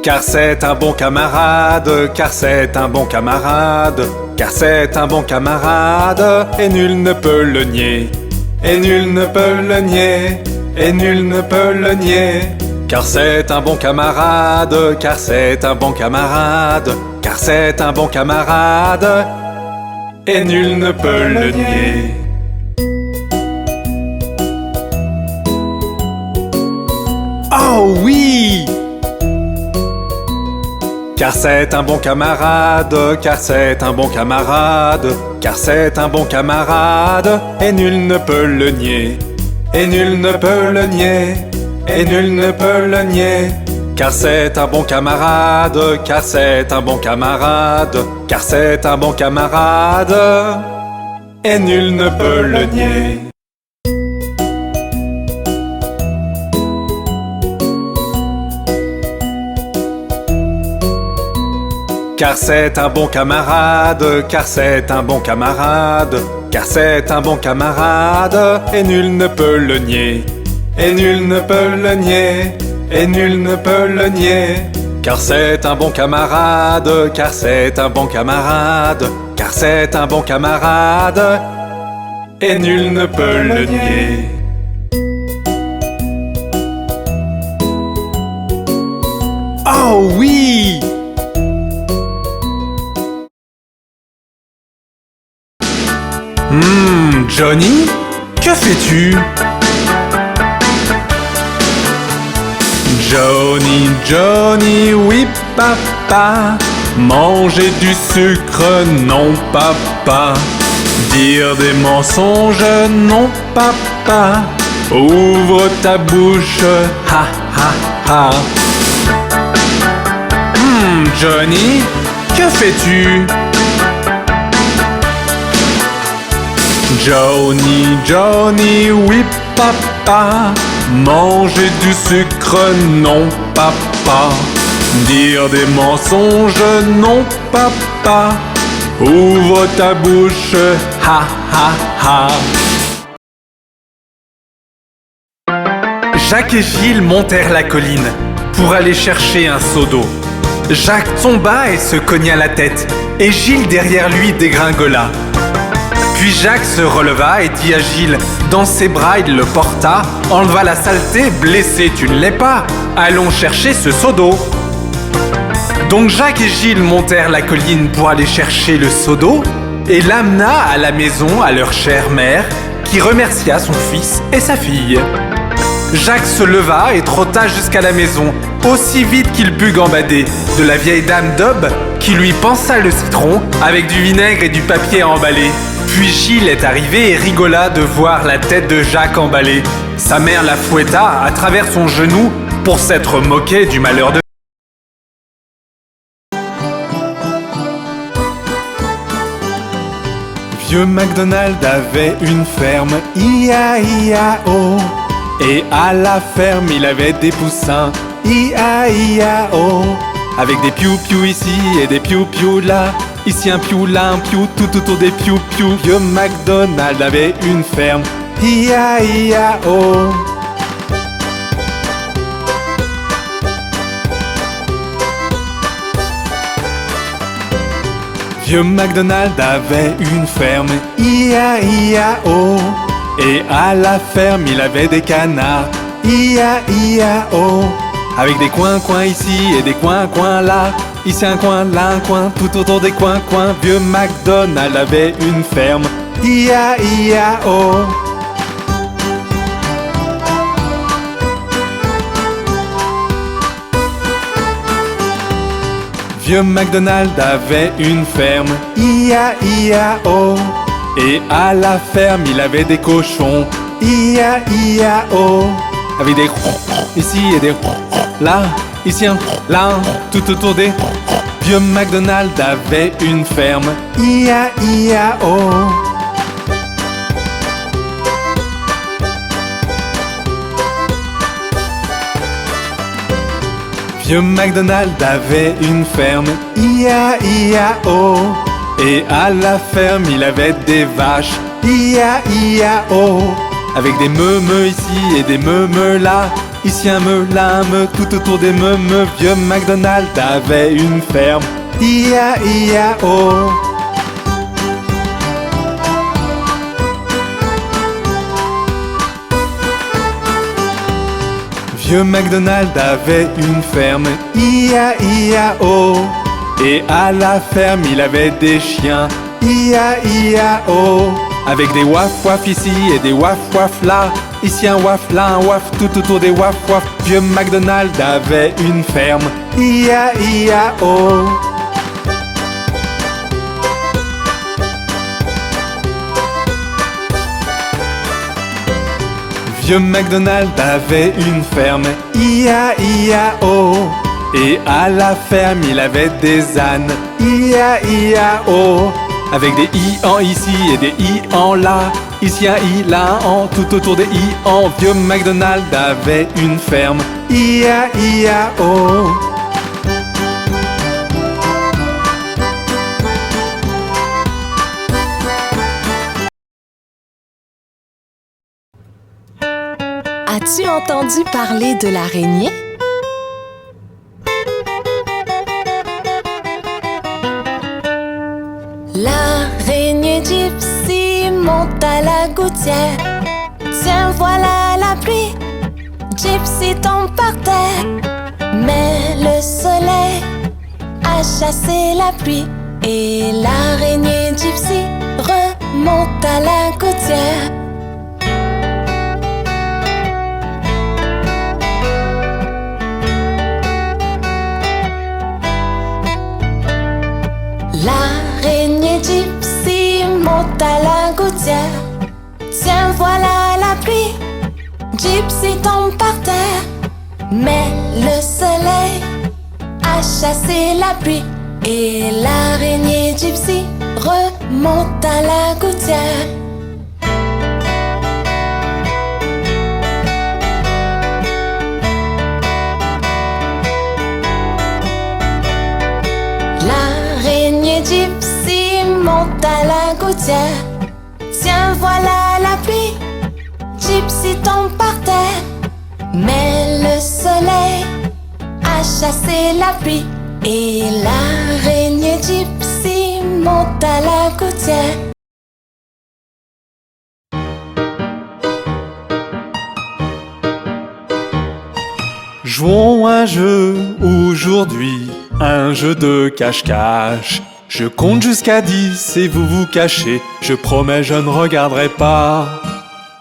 Car c'est un bon camarade, car c'est un bon camarade, car c'est un bon camarade, et nul ne peut le nier, et nul ne peut le nier, et nul ne peut le nier. Car c'est un bon camarade, car c'est un bon camarade, car c'est un bon camarade, et nul ne peut le nier. Oh oui! Car c'est un bon camarade, car c'est un bon camarade, car c'est un bon camarade, et nul ne peut le nier, et nul ne peut le nier, et nul ne peut le nier. Car c'est un bon camarade, car c'est un bon camarade, car c'est un bon camarade, et nul ne peut le nier. Car c'est un bon camarade, car c'est un bon camarade, car c'est un bon camarade, et nul ne peut le nier, et nul ne peut le nier, et nul ne peut le nier. Car c'est un bon camarade, car c'est un bon camarade, car c'est un bon camarade, et nul ne peut le nier. Oh oui! Johnny, que fais-tu? Johnny, Johnny, oui papa, manger du sucre, non papa, dire des mensonges, non papa, ouvre ta bouche, ha ha ha. Johnny, que fais-tu? Johnny, Johnny, oui papa, manger du sucre, non papa, dire des mensonges, non papa, ouvre ta bouche, ha ha ha. Jacques et Gilles montèrent la colline pour aller chercher un seau d'eau. Jacques tomba et se cogna la tête, et Gilles derrière lui dégringola. Puis Jacques se releva et dit à Gilles, dans ses bras il le porta, enleva la saleté, blessé tu ne l'es pas, allons chercher ce seau d'eau. Donc Jacques et Gilles montèrent la colline pour aller chercher le seau d'eau et l'amena à la maison à leur chère mère, qui remercia son fils et sa fille. Jacques se leva et trotta jusqu'à la maison, aussi vite qu'il put gambader, de la vieille dame d'Aube qui lui pansa le citron avec du vinaigre et du papier emballé. Puis Gilles est arrivé et rigola de voir la tête de Jacques emballée. Sa mère la fouetta à travers son genou pour s'être moquée du malheur de... Vieux MacDonald avait une ferme, I-A-I-A-O. Et à la ferme il avait des poussins, I-A-I-A-O. Avec des piou-piou ici et des piou-piou là. Ici un piou, là un piou, tout autour des piou-piou. Vieux MacDonald avait une ferme, I-A-I-A-O. Vieux MacDonald avait une ferme, I-A-I-A-O. Et à la ferme il avait des canards, I-A-I-A-O. Avec des coins-coins ici et des coins-coins là. Ici un coin, là un coin, tout autour des coins-coins. Vieux MacDonald avait une ferme, I-A-I-A-O. Vieux MacDonald avait une ferme, I-A-I-A-O. Et à la ferme il avait des cochons, I-A-I-A-O. Avec des ici et des là. Ici un, là un, tout autour des... Vieux MacDonald avait une ferme, I-A-I-A-O. Vieux MacDonald avait une ferme, I-A-I-A-O. Et à la ferme il avait des vaches, I-A-I-A-O. avec des me ici et des me là. Ici un me, là un me, tout autour des me. Vieux McDonald avait une ferme, I-A-I-A-O. Vieux McDonald avait une ferme, I-A-I-A-O. Et à la ferme il avait des chiens, I-A-I-A-O. Avec des waf waf ici et des waf waf là. Ici un waf, là un waf, tout autour des waf waf. Vieux McDonald avait une ferme, I-A-I-A-O. Vieux McDonald avait une ferme, I-A-I-A-O. Et à la ferme il avait des ânes, I-A-I-A-O. Avec des i en ici et des i en là. Ici un i, là un en, tout autour des i en. Vieux McDonald avait une ferme, I-A-I-A-O. As-tu entendu parler de l'araignée? L'araignée Gypsy monte à la gouttière. Tiens, voilà la pluie. Gypsy tombe par terre. Mais le soleil a chassé la pluie. Et l'araignée Gypsy remonte à la gouttière. L'araignée Gypsy monte à la gouttière. Tiens, voilà la pluie. Gypsy tombe par terre. Mais le soleil a chassé la pluie. Et l'araignée Gypsy remonte à la gouttière. L'araignée Gypsy monte à la gouttière. Tiens, voilà la pluie. Gypsy tombe par terre. Mais le soleil a chassé la pluie. Et l'araignée Gypsy monte à la gouttière. Jouons un jeu aujourd'hui, un jeu de cache-cache. Je compte jusqu'à 10 et vous vous cachez. Je promets, je ne regarderai pas.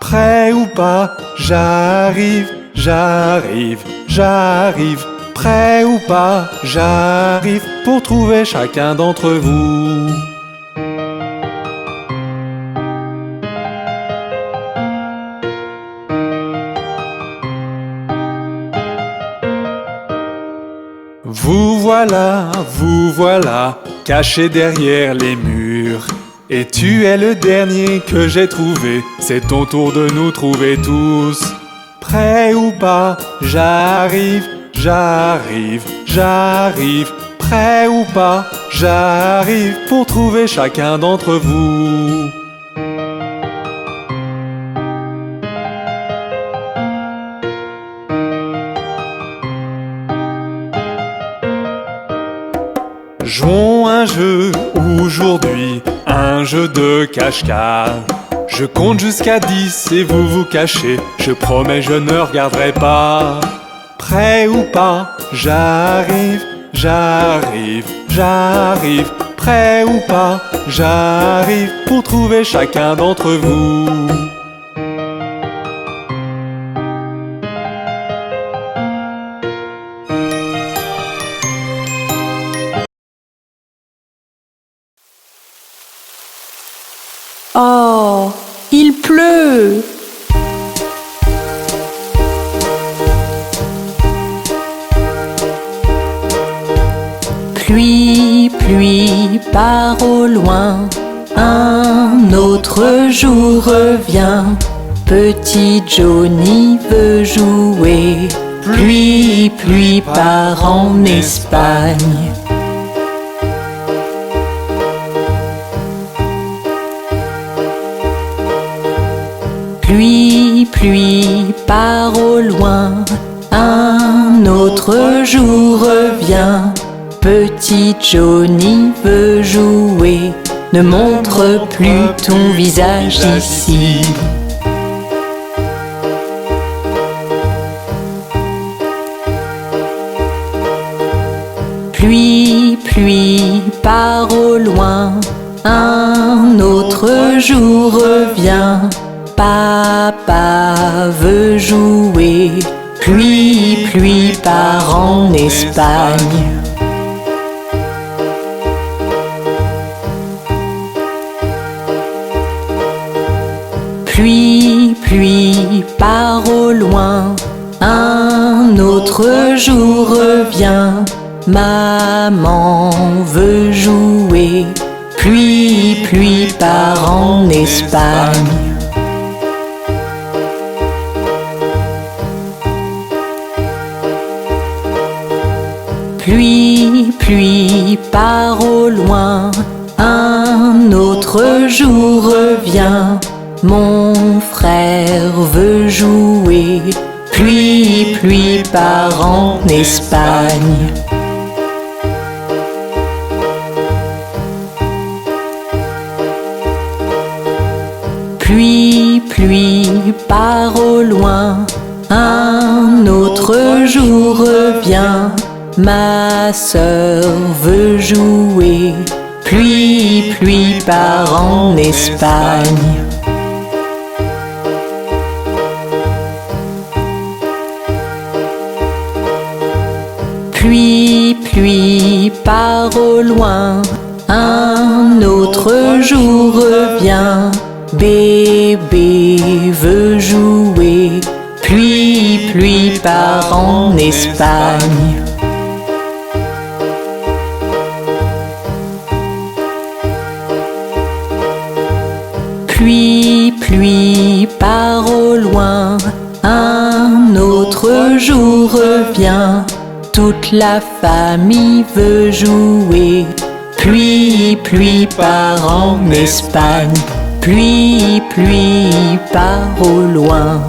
Prêt ou pas, j'arrive, j'arrive, j'arrive. Prêt ou pas, j'arrive pour trouver chacun d'entre vous. Vous voilà, caché derrière les murs. Et tu es le dernier que j'ai trouvé. C'est ton tour de nous trouver tous. Prêt ou pas, j'arrive, j'arrive, j'arrive. Prêt ou pas, j'arrive pour trouver chacun d'entre vous. Jouons un jeu aujourd'hui, un jeu de cache-cache. Je compte jusqu'à 10 et vous vous cachez. Je promets, je ne regarderai pas. Prêt ou pas, j'arrive, j'arrive, j'arrive. Prêt ou pas, j'arrive pour trouver chacun d'entre vous. Oh, il pleut! Pluie, pluie, part au loin, un autre jour revient. Petit Johnny veut jouer, pluie, pluie, part en Espagne. Pluie, pluie, part au loin, un autre jour revient. Petit Johnny veut jouer, ne montre plus ton visage ici. Pluie, pluie, part au loin, un autre jour revient. Papa veut jouer, pluie, pluie, part en Espagne. Pluie, pluie, part au loin, un autre jour revient. Maman veut jouer, pluie, pluie, part en Espagne. Pluie, pluie, part au loin, un autre jour revient. Mon frère veut jouer, pluie, pluie, part en Espagne. Pluie, pluie, part au loin, un autre jour revient. Ma sœur veut jouer, pluie, pluie, part en Espagne. Pluie, pluie, part au loin, un autre jour revient. Bébé veut jouer, pluie, pluie, part en Espagne. Pluie, pluie, part au loin, un autre jour revient. Toute la famille veut jouer, pluie, pluie, part en Espagne. Pluie, pluie, part au loin.